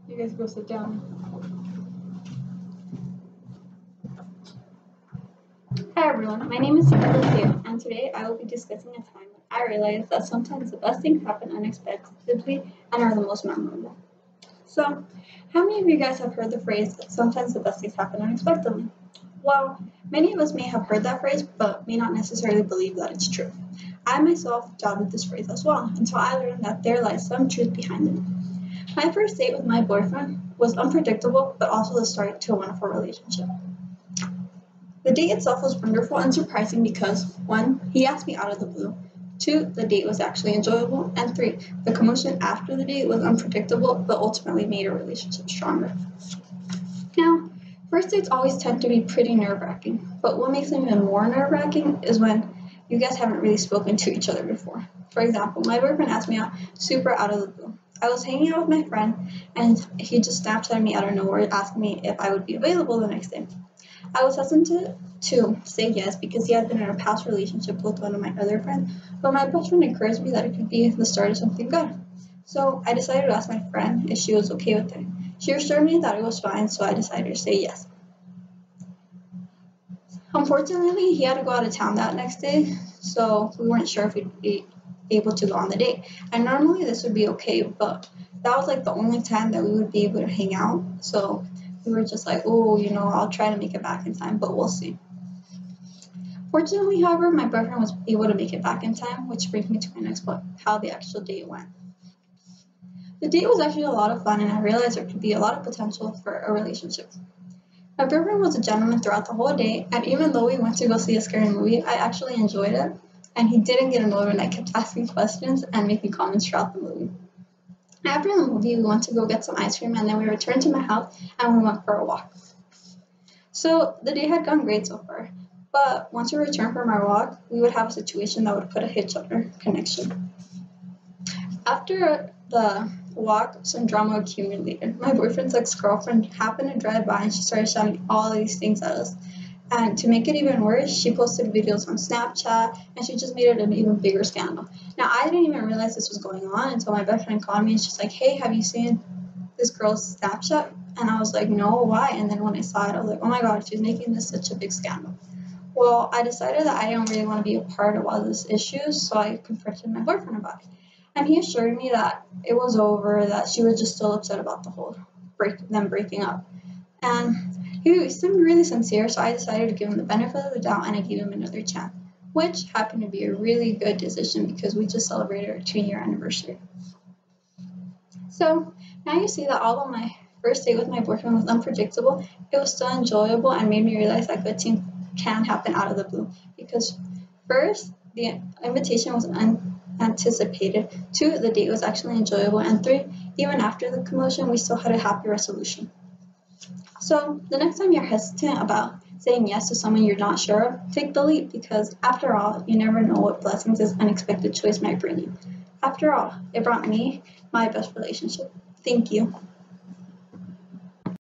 You guys go sit down. Hi everyone, my name is Sarah Lucio, and today I will be discussing a time when I realized that sometimes the best things happen unexpectedly and are the most memorable. So, how many of you guys have heard the phrase, sometimes the best things happen unexpectedly? Well, many of us may have heard that phrase, but may not necessarily believe that it's true. I myself doubted this phrase as well, until I learned that there lies some truth behind it. My first date with my boyfriend was unpredictable, but also the start to a wonderful relationship. The date itself was wonderful and surprising because 1. He asked me out of the blue, 2. The date was actually enjoyable, and 3. The commotion after the date was unpredictable but ultimately made our relationship stronger. Now, first dates always tend to be pretty nerve-wracking, but what makes them even more nerve-wracking is when you guys haven't really spoken to each other before. For example, my boyfriend asked me out super out of the blue. I was hanging out with my friend and he just Snapchatted me out of nowhere asking me if I would be available the next day. I was hesitant to say yes because he had been in a past relationship with one of my other friends, but my best friend encouraged me that it could be the start of something good. So I decided to ask my friend if she was okay with it. She assured me that it was fine, so I decided to say yes. Unfortunately, he had to go out of town that next day, so we weren't sure if we'd be able to go on the date. And normally this would be okay, but that was like the only time that we would be able to hang out. So we were just like, oh, I'll try to make it back in time, but we'll see. Fortunately, however, my boyfriend was able to make it back in time, which brings me to my next point, how the actual date went. The date was actually a lot of fun, and I realized there could be a lot of potential for a relationship. My boyfriend was a gentleman throughout the whole day, and even though we went to go see a scary movie, I actually enjoyed it, and he didn't get annoyed when I kept asking questions and making comments throughout the movie. After the movie, we went to go get some ice cream, and then we returned to my house, and we went for a walk. So the day had gone great so far, but once we returned from our walk, we would have a situation that would put a hitch on our connection. After the walk, some drama accumulated. My boyfriend's ex-girlfriend happened to drive by and she started shouting all these things at us. And to make it even worse, she posted videos on Snapchat and she just made it an even bigger scandal. Now, I didn't even realize this was going on until my best friend called me and she's like, hey, have you seen this girl's Snapchat? And I was like, no, why? And then when I saw it, I was like, oh my God, she's making this such a big scandal. Well, I decided that I didn't really want to be a part of all these issues, so I confronted my boyfriend about it. And he assured me that it was over, that she was just still upset about the whole them breaking up. And he seemed really sincere, so I decided to give him the benefit of the doubt and I gave him another chance, which happened to be a really good decision because we just celebrated our 2-year anniversary. So now you see that although my first date with my boyfriend was unpredictable, it was still enjoyable and made me realize that good things can happen out of the blue. Because first, the invitation was unanticipated. 2, the date was actually enjoyable. And 3, even after the commotion, we still had a happy resolution. So the next time you're hesitant about saying yes to someone you're not sure of, take the leap because after all, you never know what blessings this unexpected choice might bring you. After all, it brought me my best relationship. Thank you.